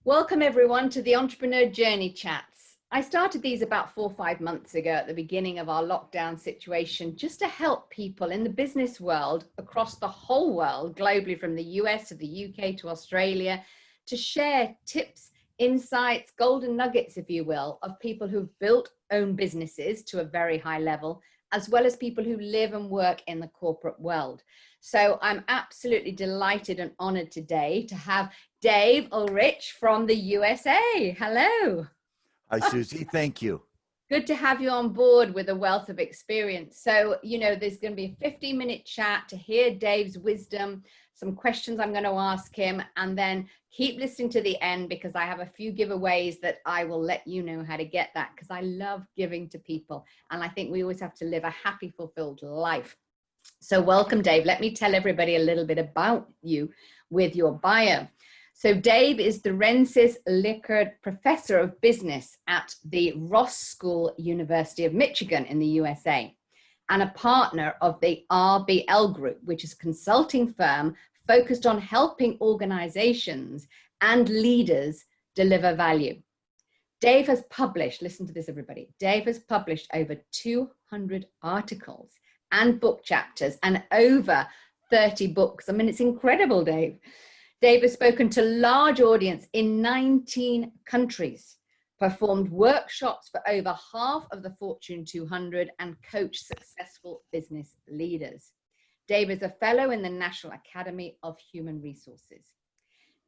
Welcome everyone to the Entrepreneur Journey Chats. I started these about 4 or 5 months ago at the beginning of our lockdown situation, just to help people in the business world across the whole world, globally, from the US to the UK to Australia, to share tips, insights, golden nuggets, if you will, of people who've built own businesses to a very high level, as well as people who live and work in the corporate world. So I'm absolutely delighted and honored today to have Dave Ulrich from the USA. Hello. Hi, Susie. Thank you. Good to have you on board with a wealth of experience. So, there's going to be a 15-minute chat to hear Dave's wisdom, some questions I'm going to ask him, and then keep listening to the end because I have a few giveaways that I will let you know how to get that, because I love giving to people. And I think we always have to live a happy, fulfilled life. So welcome, Dave. Let me tell everybody a little bit about you with your bio. So Dave is the Rensis Likert Professor of Business at the Ross School, University of Michigan in the USA, and a partner of the RBL Group, which is a consulting firm focused on helping organizations and leaders deliver value. Dave has published, listen to this everybody, Dave has published over 200 articles and book chapters and over 30 books. I mean, it's incredible, Dave. Dave has spoken to large audience in 19 countries, performed workshops for over half of the Fortune 200, and coached successful business leaders. Dave is a fellow in the National Academy of Human Resources.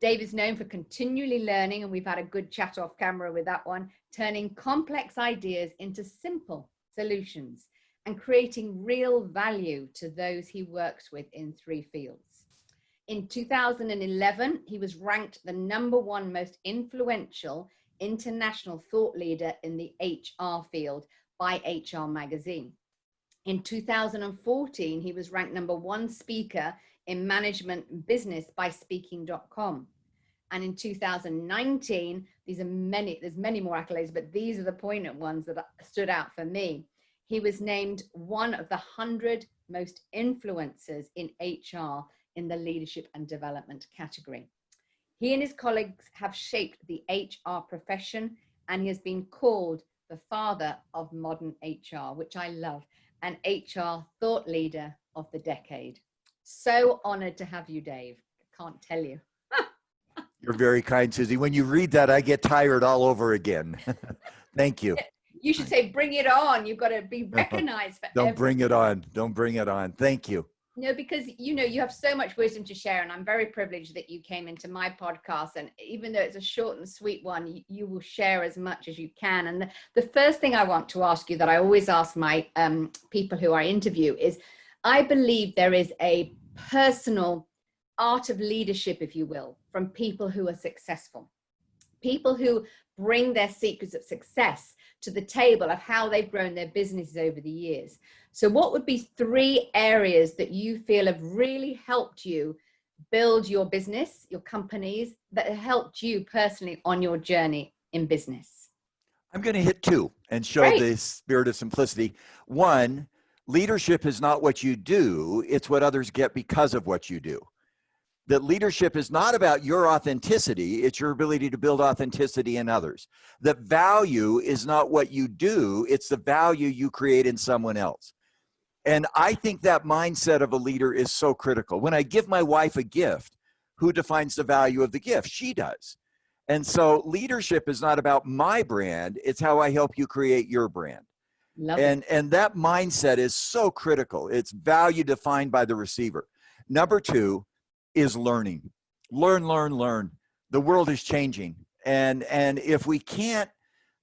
Dave is known for continually learning, and we've had a good chat off camera with that one, turning complex ideas into simple solutions and creating real value to those he works with in 3 fields. In 2011, he was ranked the #1 most influential international thought leader in the HR field by HR Magazine. In 2014, he was ranked #1 speaker in management and business by speaking.com. And in 2019, there's many more accolades, but these are the poignant ones that stood out for me. He was named one of the 100 most influencers in HR in the leadership and development category. He and his colleagues have shaped the HR profession, and he has been called the father of modern HR, which I love, an HR thought leader of the decade. So honored to have you, Dave. I can't tell you. You're very kind, Susie. When you read that, I get tired all over again. Thank you. You should say, bring it on. You've got to be recognized for Don't bring it on. Don't bring it on. Thank you. No, because, you have so much wisdom to share, and I'm very privileged that you came into my podcast. And even though it's a short and sweet one, you will share as much as you can. And the first thing I want to ask you, that I always ask my people who I interview, is I believe there is a personal art of leadership, if you will, from people who are successful, people who bring their secrets of success to the table of how they've grown their businesses over the years. So what would be 3 areas that you feel have really helped you build your business, your companies, that have helped you personally on your journey in business? I'm going to hit 2 and show the spirit of simplicity. 1, leadership is not what you do, it's what others get because of what you do. That leadership is not about your authenticity, it's your ability to build authenticity in others. That value is not what you do, it's the value you create in someone else. And I think that mindset of a leader is so critical. When I give my wife a gift, who defines the value of the gift? She does. And so leadership is not about my brand, it's how I help you create your brand. And that mindset is so critical. It's value defined by the receiver. Number 2 is learning. Learn, learn, learn. The world is changing. And if we can't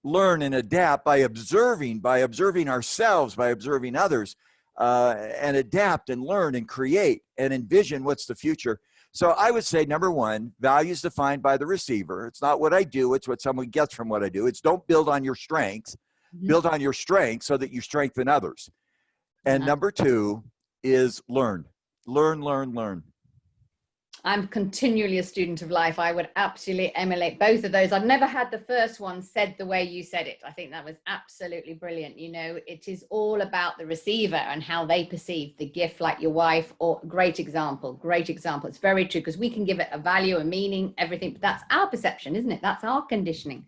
learn and adapt by observing ourselves, by observing others, and adapt and learn and create and envision what's the future. So I would say, number 1, values defined by the receiver. It's not what I do, it's what someone gets from what I do. It's don't build on your strengths, build on your strengths so that you strengthen others. And number 2 is learn. Learn, learn, learn. I'm continually a student of life. I would absolutely emulate both of those. I've never had the first one said the way you said it. I think that was absolutely brilliant. You know, it is all about the receiver and how they perceive the gift, like your wife, or great example, great example. It's very true, because we can give it a value, a meaning, everything, but that's our perception, isn't it? That's our conditioning.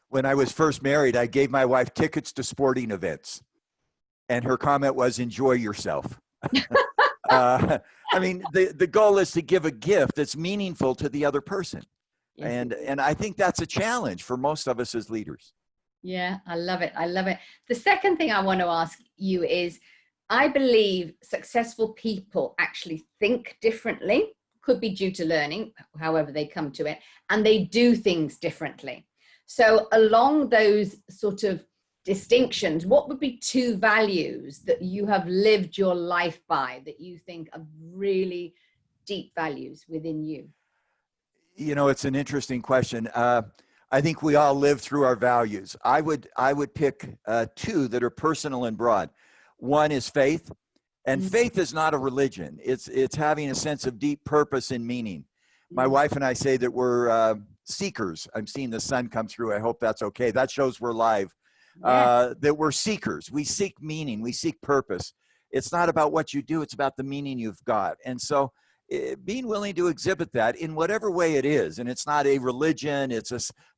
When I was first married, I gave my wife tickets to sporting events, and her comment was, enjoy yourself. I mean, the goal is to give a gift that's meaningful to the other person. Yes. And I think that's a challenge for most of us as leaders. Yeah, I love it. I love it. The second thing I want to ask you is, I believe successful people actually think differently, could be due to learning, however they come to it, and they do things differently. So along those sort of distinctions, what would be two values that you have lived your life by that you think are really deep values within you? You know, it's an interesting question. I think we all live through our values. I would pick two that are personal and broad. One is faith, and faith is not a religion. It's having a sense of deep purpose and meaning. My wife and I say that we're seekers. I'm seeing the sun come through. I hope that's okay. That shows we're live. That we're seekers. We seek meaning. We seek purpose. It's not about what you do. It's about the meaning you've got. And so being willing to exhibit that in whatever way it is. And it's not a religion.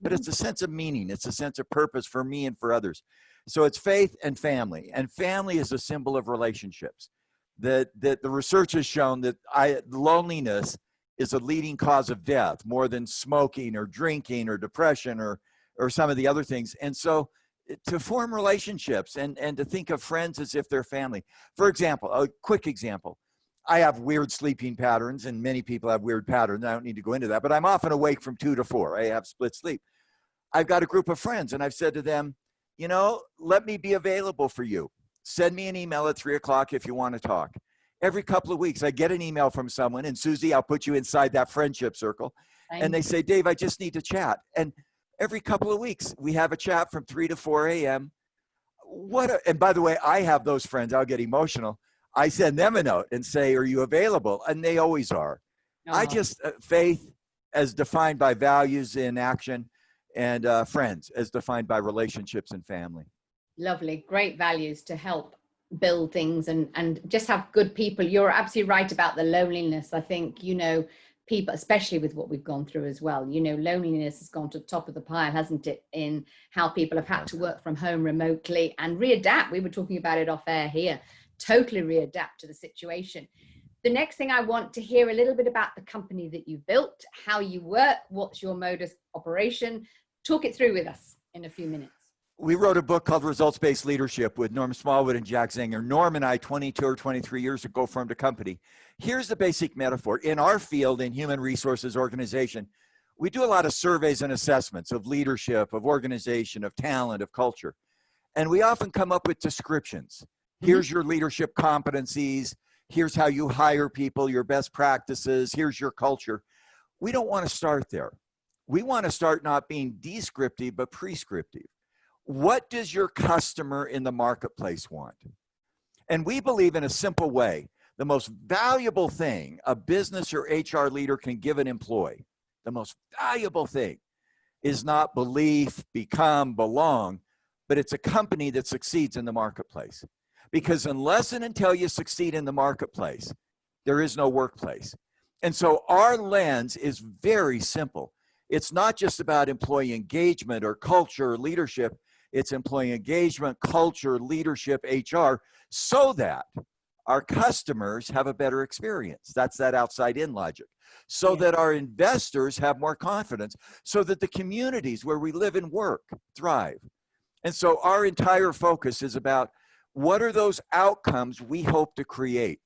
But it's a sense of meaning. It's a sense of purpose for me and for others. So it's faith and family. And family is a symbol of relationships. That the research has shown that loneliness is a leading cause of death, more than smoking or drinking or depression or some of the other things. And so to form relationships and to think of friends as if they're family. For example, a quick example, I have weird sleeping patterns, and many people have weird patterns. I don't need to go into that, but I'm often awake from 2 to 4. I have split sleep. I've got a group of friends, and I've said to them, you know, let me be available for you. Send me an email at 3 o'clock if you want to talk. Every couple of weeks, I get an email from someone, and Susie, I'll put you inside that friendship circle. And they say, Dave, I just need to chat. And every couple of weeks, we have a chat from 3 to 4 a.m. And by the way, I have those friends. I'll get emotional. I send them a note and say, are you available? And they always are. I just, faith as defined by values in action, and friends as defined by relationships and family. Lovely. Great values to help build things and just have good people. You're absolutely right about the loneliness. I think, you know, people, especially with what we've gone through as well, you know, loneliness has gone to the top of the pile, hasn't it, in how people have had to work from home remotely and readapt. We were talking about it off air here, totally readapt to the situation. The next thing I want to hear a little bit about the company that you built, how you work, what's your modus operation. Talk it through with us in a few minutes. We wrote a book called Results-Based Leadership with Norm Smallwood and Jack Zenger. Norm and I, 22 or 23 years ago, formed a company. Here's the basic metaphor. In our field, in human resources organization, we do a lot of surveys and assessments of leadership, of organization, of talent, of culture. And we often come up with descriptions. Here's your leadership competencies. Here's how you hire people, your best practices. Here's your culture. We don't want to start there. We want to start not being descriptive, but prescriptive. What does your customer in the marketplace want? And we believe in a simple way. The most valuable thing a business or HR leader can give an employee, the most valuable thing is not belief, become, belong, but it's a company that succeeds in the marketplace. Because unless and until you succeed in the marketplace, there is no workplace. And so our lens is very simple. It's not just about employee engagement or culture or leadership. It's employee engagement, culture, leadership, HR, so that our customers have a better experience. That's that outside-in logic. So that our investors have more confidence, so that the communities where we live and work thrive. And so our entire focus is about what are those outcomes we hope to create.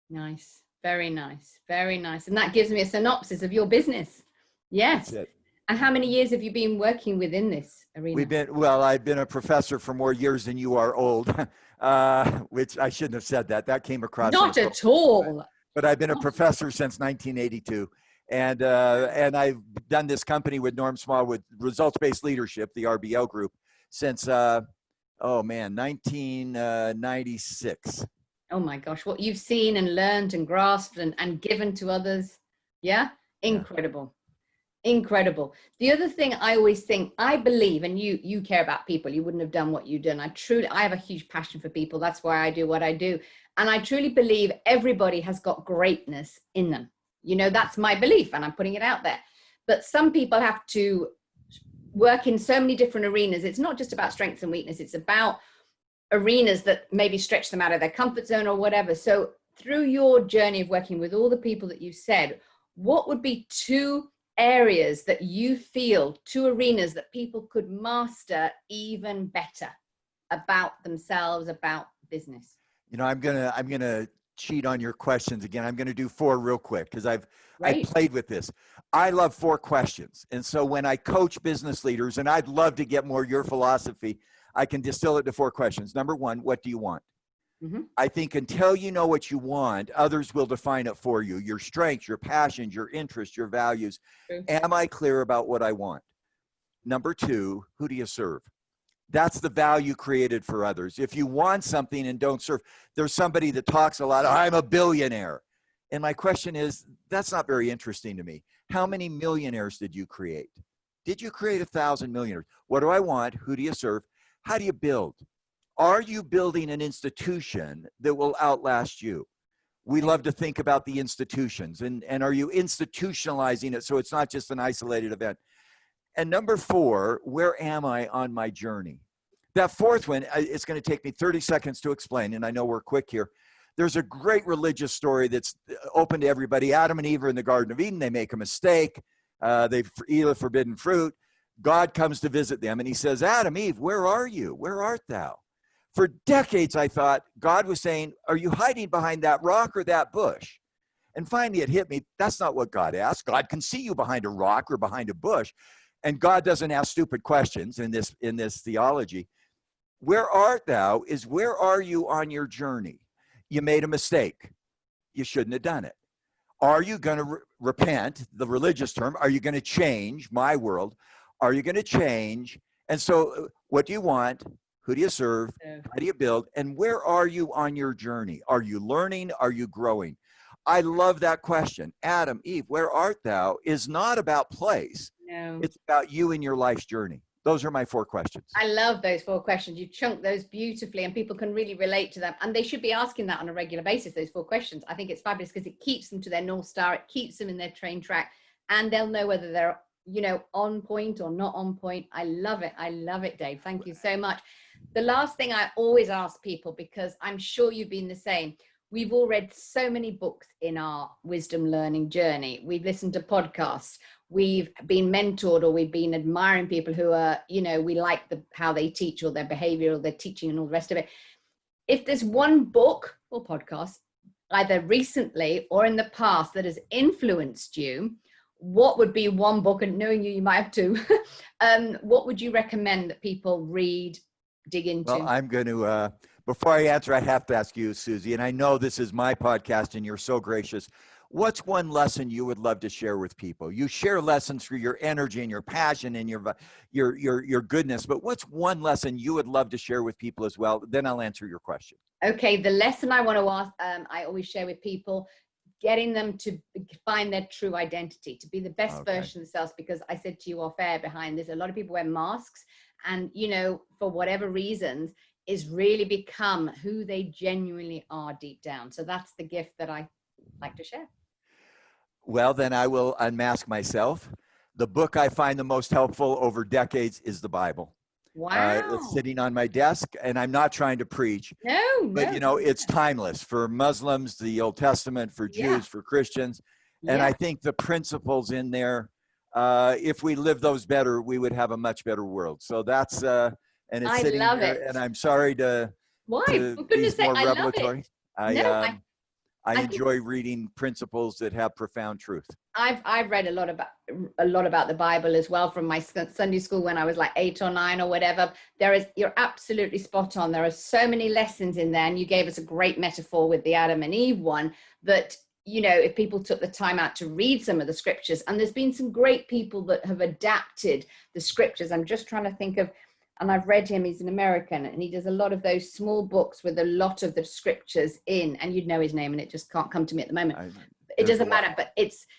Nice. Very nice. Very nice. And that gives me a synopsis of your business. Yes. That's it. And how many years have you been working within this arena? I've been a professor for more years than you are old, which I shouldn't have said that. That came across. Not at all. But I've been a professor since 1982. And I've done this company with Norm Smallwood, Results-Based Leadership, the RBL Group, since, 1996. Oh my gosh, what you've seen and learned and grasped and given to others. Yeah. Incredible. Incredible. The other thing I always think, I believe, and you care about people, you wouldn't have done what you've done. I have a huge passion for people. That's why I do what I do. And I truly believe everybody has got greatness in them. You know, that's my belief, and I'm putting it out there. But some people have to work in so many different arenas. It's not just about strengths and weakness. It's about arenas that maybe stretch them out of their comfort zone or whatever. So through your journey of working with all the people that you said, what would be two areas that you feel, two arenas that people could master even better about themselves, about business? You know, I'm gonna cheat on your questions again. I'm gonna do 4 real quick because I played with this. I love 4 questions, and so when I coach business leaders, and I'd love to get more your philosophy, I can distill it to 4 questions. Number 1, what do you want? Mm-hmm. I think until you know what you want, others will define it for you. Your strengths, your passions, your interests, your values. True. Am I clear about what I want? Number 2, who do you serve? That's the value created for others. If you want something and don't serve, there's somebody that talks a lot, I'm a billionaire. And my question is, that's not very interesting to me. How many millionaires did you create? Did you create 1,000 millionaires? What do I want? Who do you serve? How do you build? Are you building an institution that will outlast you? We love to think about the institutions, and are you institutionalizing it so it's not just an isolated event? And number 4, where am I on my journey? That 4th one, it's going to take me 30 seconds to explain, and I know we're quick here. There's a great religious story that's open to everybody. Adam and Eve are in the Garden of Eden. They make a mistake. They eat the forbidden fruit. God comes to visit them, and he says, Adam, Eve, where are you? Where art thou? For decades, I thought God was saying, are you hiding behind that rock or that bush? And finally, it hit me. That's not what God asked. God can see you behind a rock or behind a bush. And God doesn't ask stupid questions in this theology. Where art thou is where are you on your journey? You made a mistake. You shouldn't have done it. Are you going to repent, the religious term? Are you going to change my world? Are you going to change? And so what do you want? Who do you serve? How do you build? And where are you on your journey? Are you learning? Are you growing? I love that question. Adam, Eve, where art thou is not about place. No. It's about you and your life's journey. Those are my 4 questions. I love those 4 questions. You chunked those beautifully, and people can really relate to them. And they should be asking that on a regular basis, those 4 questions. I think it's fabulous because it keeps them to their North Star. It keeps them in their train track, and they'll know whether they're, you know, on point or not on point. I love it. I love it, Dave. Thank you so much. The last thing I always ask people, because I'm sure you've been the same, we've all read so many books in our wisdom learning journey. We've listened to podcasts. We've been mentored, or we've been admiring people who are, you know, we like how they teach, or their behavior, or their teaching, and all the rest of it. If there's one book or podcast, either recently or in the past, that has influenced you, what would be one book? And knowing you might have 2. What would you recommend that people read, dig into? Well, I'm going to, before I answer, I have to ask you, Susie, and I know this is my podcast and you're so gracious. What's one lesson you would love to share with people? You share lessons through your energy and your passion and your goodness, but what's one lesson you would love to share with people as well? Then I'll answer your question. Okay, the lesson I want to ask, I always share with people, getting them to find their true identity, to be the best version of themselves, because I said to you off air behind this, a lot of people wear masks, and, you know, for whatever reasons, is really become who they genuinely are deep down. So that's the gift that I like to share. Well, then I will unmask myself. The book I find the most helpful over decades is the Bible. Wow. It's sitting on my desk, and I'm not trying to preach. But, you know, it's timeless for Muslims, the Old Testament, for Jews, for Christians. And I think the principles in there, if we live those better, we would have a much better world. So that's, and it's sitting there, and I'm sorry to be more revelatory. I enjoy reading principles that have profound truth. I've read a lot about the Bible as well from my Sunday school when I was like 8 or 9 or whatever. You're absolutely spot on. There are so many lessons in there, and you gave us a great metaphor with the Adam and Eve one that, you know, if people took the time out to read some of the scriptures, and there's been some great people that have adapted the scriptures. I'm just trying to think of, and I've read him, he's an American, and he does a lot of those small books with a lot of the scriptures in, and you'd know his name, and it just can't come to me at the moment. it doesn't matter, but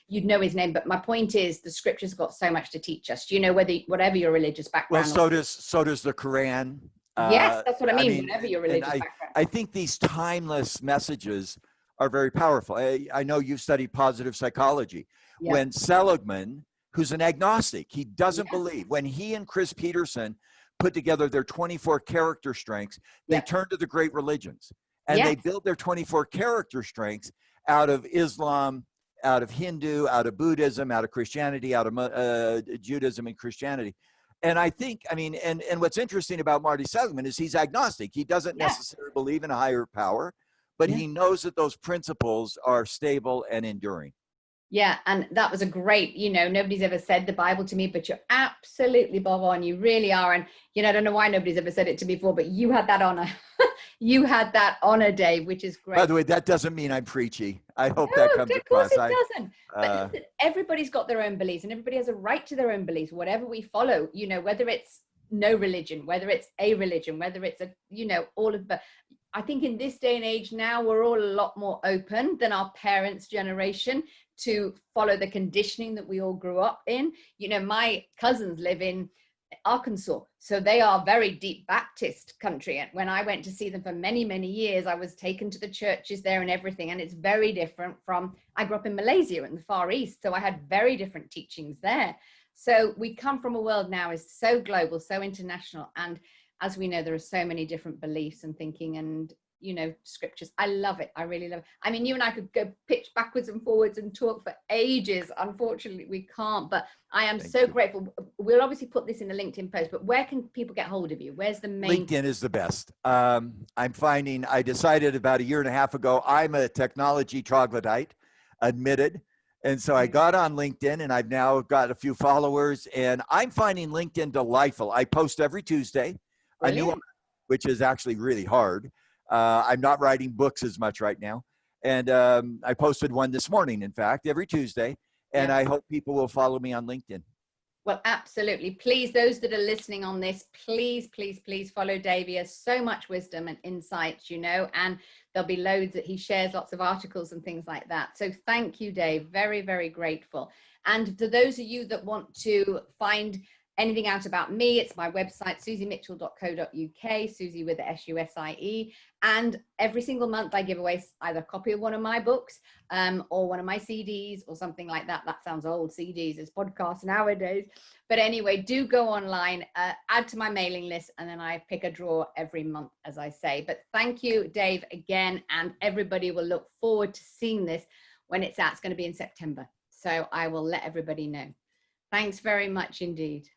you'd know his name. But my point is, the scripture's got so much to teach us. You know, whatever your religious background. Well, so does the Quran. Yes, that's what I mean. Whatever your religious background. I think these timeless messages are very powerful. I know you've studied positive psychology. Yeah. When Seligman, who's an agnostic, he doesn't believe. When he and Chris Peterson put together their 24 character strengths, they turned to the great religions. And they built their 24 character strengths out of Islam, out of Hindu, out of Buddhism, out of Christianity, out of Judaism and Christianity. And I think, I mean, and what's interesting about Marty Seligman is he's agnostic. He doesn't necessarily believe in a higher power, but he knows that those principles are stable and enduring. Yeah, and that was a great, you know, nobody's ever said the Bible to me, but you're absolutely bob on. You really are. And, you know, I don't know why nobody's ever said it to me before, but you had that honor. You had that honor, Dave, which is great. By the way, that doesn't mean I'm preachy. I hope that comes across. Of course it doesn't. But listen, everybody's got their own beliefs, and everybody has a right to their own beliefs, whatever we follow, you know, whether it's no religion, whether it's a religion, whether it's a, you know, all of the, I think in this day and age now, we're all a lot more open than our parents' generation to follow the conditioning that we all grew up in. You know, my cousins live in Arkansas, so they are very deep Baptist country. And when I went to see them for many, many years, I was taken to the churches there and everything. And it's very different from, I grew up in Malaysia in the Far East, so I had very different teachings there. So we come from a world now is so global, so international. And as we know, there are so many different beliefs and thinking and, you know, scriptures. I love it. I really love it. I mean, you and I could go pitch backwards and forwards and talk for ages. Unfortunately, we can't, but I am so grateful. We'll obviously put this in the LinkedIn post, but where can people get hold of you? Where's the main? LinkedIn is the best. I'm finding, I decided about 1.5 years ago, I'm a technology troglodyte, admitted. And so I got on LinkedIn and I've now got a few followers, and I'm finding LinkedIn delightful. I post every Tuesday, a new one, which is actually really hard. I'm not writing books as much right now. And I posted one this morning, in fact, every Tuesday. And I hope people will follow me on LinkedIn. Well, absolutely. Please, those that are listening on this, please, please, please follow Dave. He has so much wisdom and insights, you know, and there'll be loads that he shares, lots of articles and things like that. So thank you, Dave. Very, very grateful. And to those of you that want to find anything out about me, it's my website, susiemitchell.co.uk, Susie with the S-U-S-I-E. And every single month I give away either a copy of one of my books or one of my CDs or something like that. That sounds old, CDs, it's podcasts nowadays. But anyway, do go online, add to my mailing list, and then I pick a draw every month, as I say. But thank you, Dave, again, and everybody will look forward to seeing this when it's out. It's going to be in September. So I will let everybody know. Thanks very much indeed.